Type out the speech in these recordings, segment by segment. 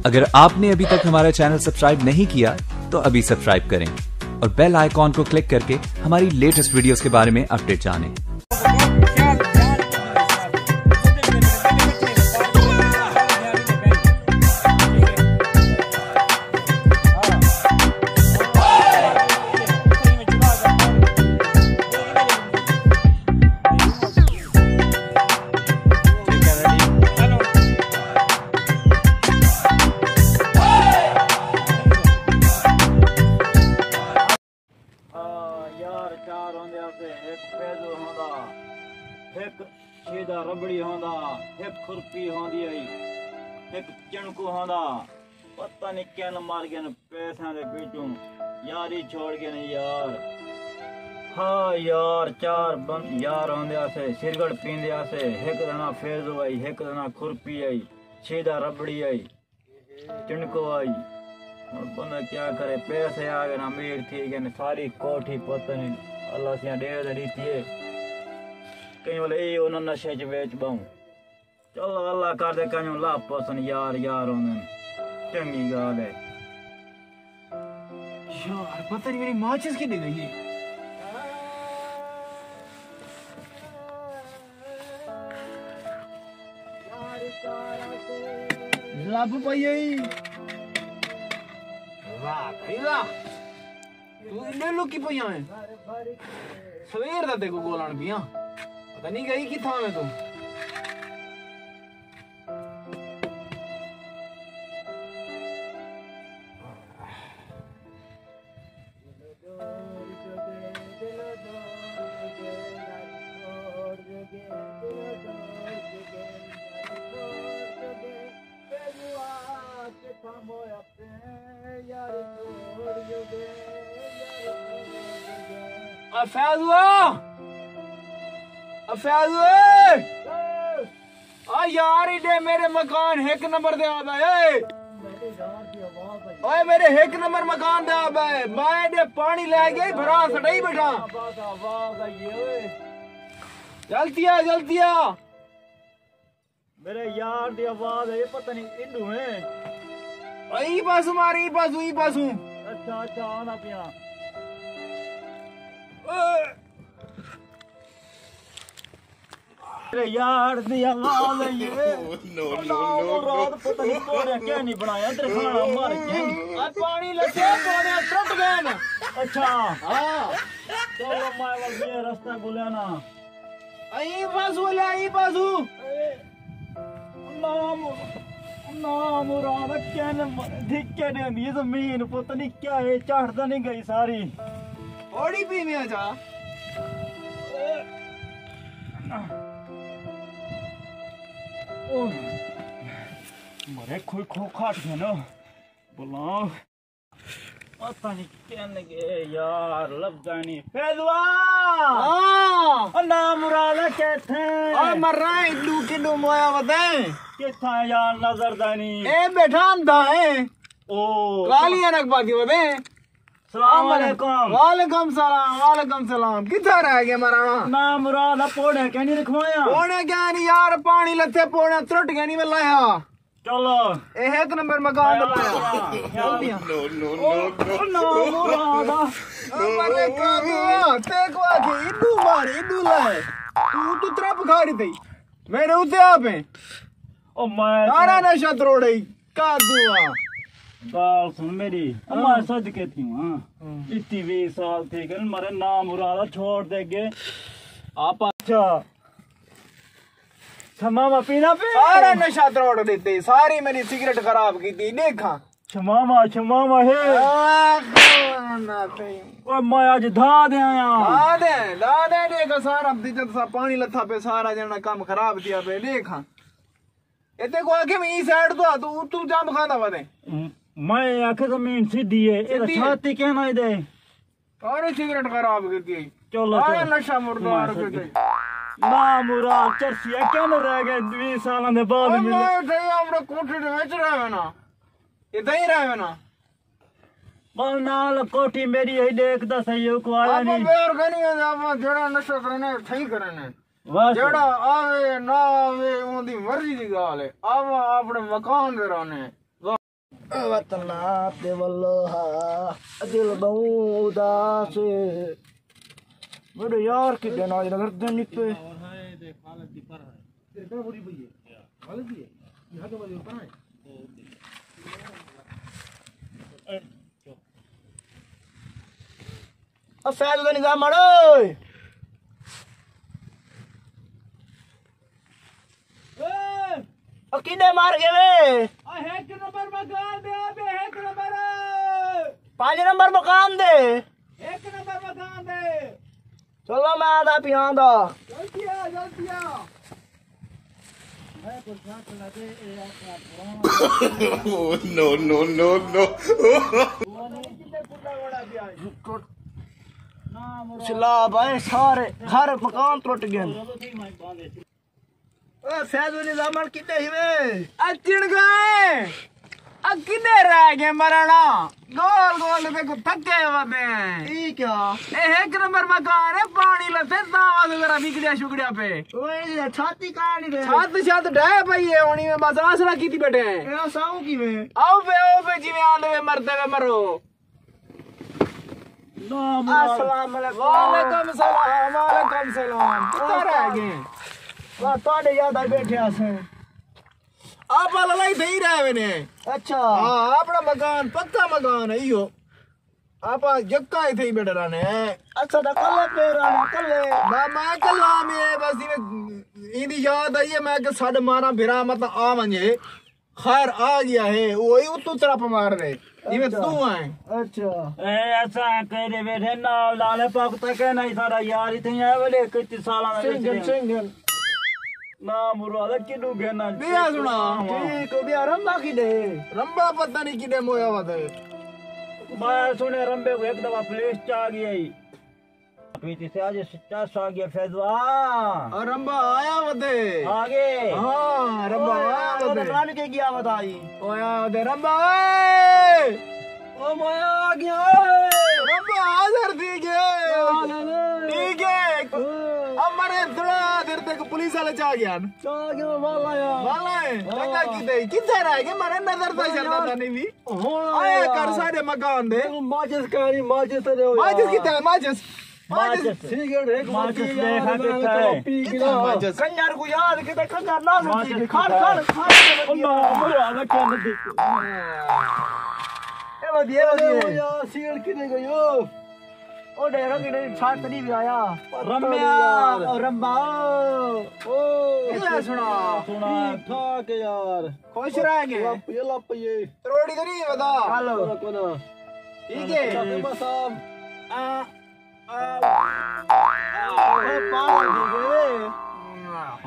अगर आपने अभी तक हमारा चैनल सब्सक्राइब नहीं किया तो अभी सब्सक्राइब करें और बेल आइकॉन को क्लिक करके हमारी लेटेस्ट वीडियोस के बारे में अपडेट जानें। चार होंदे एक पैदो होंदा, एक सीधा रबड़ी होंदा, एक खुरपी होंदी है, एक चणकू होंदा। पता नहीं क्या न मार गए पैसा दे पीछू यारी छोड़ गए नहीं यार। हाँ यार चार बंद यार होंदे सिरगड़ पींदे एक जना फैजो आई, एक जना खुरपी आई, सीधा रबड़ी आई, चणको आई। बंदा क्या करे, पैसे आ गए ना अमीर थी गए सारी कोठी पता नहीं अल्लाह से दे दी थी कहीं बोले ये उन नशे च बेच बाऊं। चलो अल्लाह कर दे कहीं ला पसंद यार यार होने चंगी गाल है यार। पता नहीं मेरी माचिस की गई है। लाभ पाई वाह तू इन्ने लोग की पईया है सवेर दा देखो गोलान पिया पता नहीं गई कि था मैं तू यार इधे मेरे मकान एक नंबर दे आदा है। ओए मेरे एक नंबर मकान दे आदा है। मैं इधे पानी ले गई भरा सड़ई बैठा। जल्दी आ मेरे यार दी आवाज है पता नहीं इंडू है। ई पासू मारी ई पासू अच्छा आना पिया मेरे यार दी आवाज है ये। नो रात पता नहीं कोड़े क्या नहीं बनाया तेरे खाना मार के आ पानी लगे कोड़े टूट गए ना। अच्छा हां चलो मैं ये रास्ता बोलिया ना ई पासू नाम मुराद क्या धिक्के ने जमीन पता नहीं क्या है चढ़ता नहीं गई सारी ओड़ी पी में जा मरे कोई खो खाट गया ना बोला पता नहीं क्या लगे यार लब जानी फैजवा नाम मुराद कहते और मर रहा है इल्लू किल्लू मोया बताए किथा यार नजर दानी ए बैठा अंधा है ओ काली अनक बाकी बताए। सलाम अलैकुम। वालेकुम सलाम किथा रह गया मराना नाम मुराद पोड़े क्या नहीं रखवाया पोड़े क्या नहीं यार पानी लथे पोड़े त्रुट गया नहीं मैं लाया चलो एक नंबर मकान नो तू तरफ खा रही थी मेरे उते आप है ओ मैं सारा नशा तोड़े का दुआ गाल सुन मेरी मैं सद के थी हां इतनी 20 साल थी गन मारे नाम मुराद छोड़ देगे आप। अच्छा छमामा पीना पे सारा नशा तोड़ देते सारी मेरी सिगरेट खराब की थी देखा छमामा है ओ मैं आज धा दे आया दा दे देखा सारा दिजत सा पानी लथा पे सारा जना काम खराब दिया पे देखा इते को आके मैं ई साइड तो तू जाम खांदा बदे मैं आखे जमीन सीधी है ए छाती कहना दे सारी सिगरेट खराब की थी चलो सारा नशा मुर्दार कर दे ना मुराद चर्सिया क्या न रह गए 20 साल के बाद मिले मैं अपने कोठी में बेच रहा है ना इधर ही रहा है ना बल नाल कोठी मेरी है देखदा सही को आया नहीं बेर गनी है आप जेड़ा नशा करने सही करने जेड़ा आवे ना आवे ओंदी मर्जी दी गाल है आप अपने मकान दे रहने वतना ते वल्लोहा दिल बहु उदास मेरे यार की देना नगर दिन पे फैज का निजाम मारो किने मार गए वे एक नंबर मकान दे अबे एक नंबर 5 नंबर मकान दे एक नंबर मकान दे चलो मैं आधा पियांदा जल्दी आ मैं कुछ ना चला दे नो नो नो नो चला भाई सारे घर मकान टूट गए फैज निजामन कितने हिवे चिड़ गए कितने रह गए मरना गोल गोल देखो थके होते हैं क्या एक नंबर मकान है पानी लसे दावा से जरा बिगड़िया शुगड़िया पे ओए छाती कहानी रे छत ढह पई है होनी में बस आसरा कीती बैठे हैं साऊ की में आओ बे जिवे आंदे वे मरते वे मरो अस्सलाम वालेकुम सलाम वालेकुम सलाम किधर रह गए ਤੁਹਾਡੇ ਯਾਦ ਆ ਬੈਠਿਆ ਸੇ ਆਪਾਂ ਲੜਾਈ ਦੇਈ ਰਹੇ ਨੇ ਅੱਛਾ ਹਾਂ ਆਪਣਾ ਮਕਾਨ ਪੱਕਾ ਮਕਾਨ ਹੈ ਇਹੋ ਆਪਾਂ ਜੱਕਾ ਇੱਥੇ ਹੀ ਬੈਠ ਰਹੇ ਨੇ ਅੱਛਾ ਦਾ ਕੱਲੇ ਪੇਰਾ ਕੱਲੇ ਮੈਂ ਕੱਲਾ ਮੈਂ ਬਸ ਇਹਦੀ ਯਾਦ ਆਈ ਹੈ ਮੈਂ ਕਿ ਸਾਡੇ ਮਾਰਾ ਬਿਰਾ ਮਤ ਆਵਣਗੇ खैर आ गया है वही उतू तरफ मार रहे जिਵੇਂ तू आए अच्छा ए ऐसा कहरे बैठे ना लाले पाक तक नहीं सारा यार इतने आए वाले कितने साल में सिंगल ना मुरादा किनु कहना बिया सुना ठीक बिया रंबा की दे रंबा पता नहीं किने मोया वदे मैं सुने रंबे को एक दफा पुलिस चा गई पीछे से आज 50 आ गया फैजवा और रंबा आया वदे आगे हां रंबा आया वदे रान के गया बताई ओया वदे रंबा ओ मोया आ गया रंबा हाजिर दी गए ठीक है हमारे थोड़ा देर तक पुलिस वाले चा गया वाला है चंगा कीते किथे रह गए मारे नजर तो चलता था नहीं भी आया कर सारे मकान दे माचिस कहानी माचिस दे माचिस किथे माचिस सिगरेट एक माचिस देखा किथे है माचिस कंजर को याद के कंजर ना सकती खाड़ अल्लाह मुरादा क्या नदी ए वदिए यार सिगरेट किने गयो ओ डेरा की नहीं छात नहीं भी आया रम्या और रंबा ओ ये सुना ठाक यार खुश रह गए ये लपये रोड़ी तो नहीं बता हेलो कोना ठीक है बस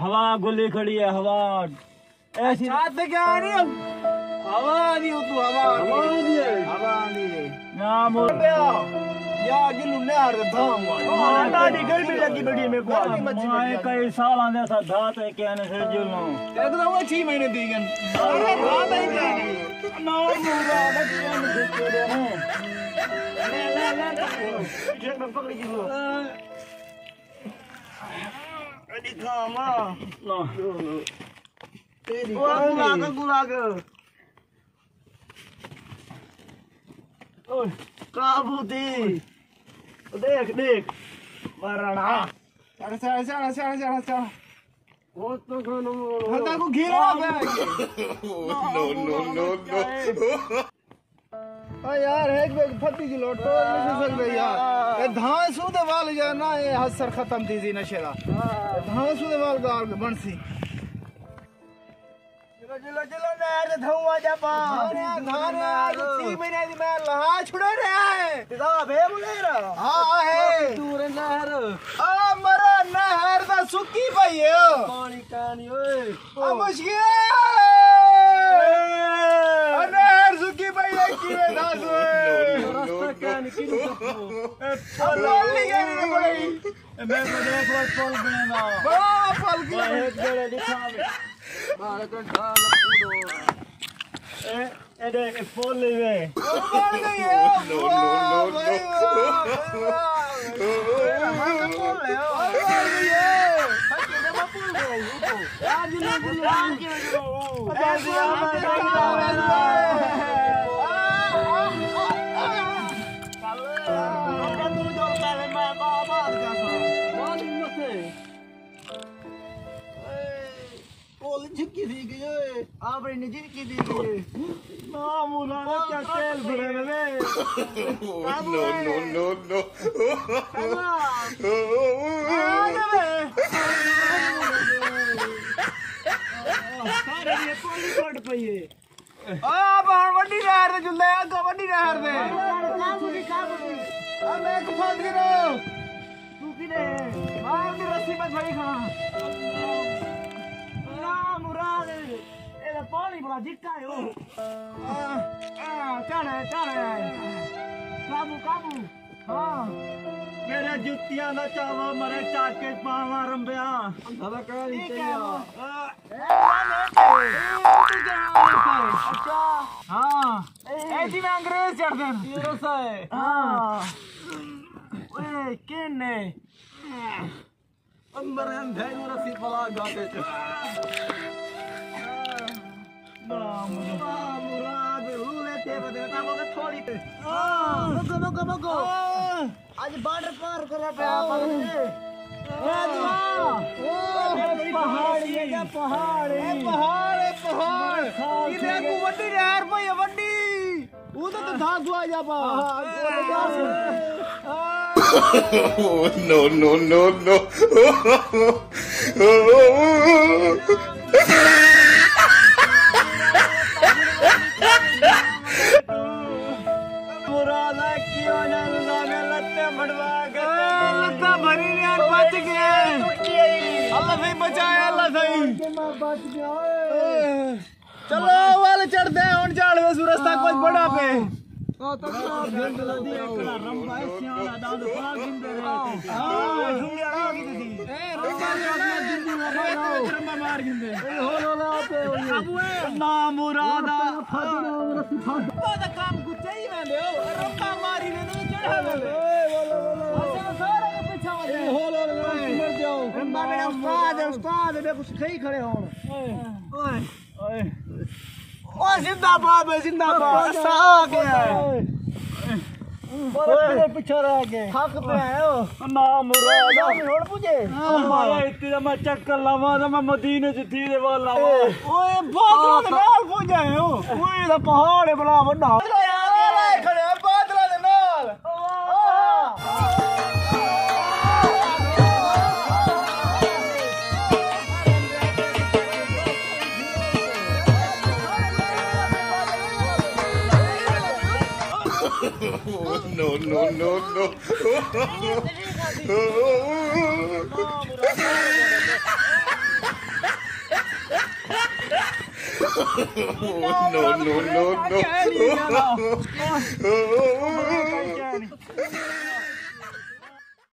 हवा गुल्ली खड़ी है हवा ऐसी छात क्या नहीं हवा नहीं हो तू हवा नहीं ना मोर या गिलू ने हर धाम दादी गर्मी लगी बड़ी मेरे को मैं कई साल आंदे सा धात है कहने से जुलनो एकदम वो 6 महीने दी गन अरे धात ही क्या ना मुरा बच्चन देखे रे ले मैं पकड़ गिलो अरे कामा ना तेरी गुलाग ओए काबूती देख देख मरना चढ़ वो तो खानो हता को घेरा बे नो ओ यार एक बैग फटी की लोटो नहीं सकते यार ए धान सूदे वाल या ना ये हसर खत्म थी जी नशेरा धान सूदे वाल गाल बनसी चलो नहर धुआ जापा धान आज 6 महीने दी मैं लहा छुड़े रे है तिदा बे मुलेरा हां है दूर नहर आ मरा नहर दा सुकी पई है पानी कानी ओए आ मुश्किल आ नहर सुकी पई है कीवे दास रास्ता कानी किनु सको बोल ली गई भाई मैं देख लो चल गया बड़ा फल की एक बेड़े दिखावे मार कर ढाल कूदो ए देख फूल ले वे बोल गई है नो आज बाबरे ने जिंदगी दी ना मुराद क्या तेल भरे रे नो नो नो नो सारे ये पोली कोट पई आप हण वड्डी नहर ते जुंदे अगो वड्डी नहर दे अब मैं को फांद गिरो तू किने मार दी रस्सी में खड़ी खा ना मुराद एदा पानी बड़ा जिक्का है ओ चढ़ काबू काबू हां मेरे जुतियां दा चावा मरे चाके पावा रंबिया दादा कह नहीं चाहिए अच्छा हां ऐसी में अंग्रेज चढ़ देन ये रोसा है हां ओए किने अंदर अंधे रसी पला गाते मुराद लेते बदेता वो थोड़ी पे मगो आज बॉर्डर पार करे पे आप पहाड़ ये क्या पहाड़ इधर को वड्डी नहर पे वड्डी वो तो था गुआ जा पा नो नो नो नो चलो वाले चढ़ते हैं और चढ़ में सूरज तक कुछ बड़ा पे ना मुरादा काम कुछ चाहिए रोका मारी ने चढ़ा उस्ताद देखो सही खड़े हो जिंदाबाद जिंदाबाद आ गया पीछे रह गए थक पे आए हो ना मुराद होड़ पूछे हमारा इतना मैं चक्कर लावा तो मैं मदीने से धीरे वाला ओए बादलों के नाल पूछ आए हो ओए दा पहाड़ है बड़ा बड़ा खड़े बादलों के नाल no no no no no no no no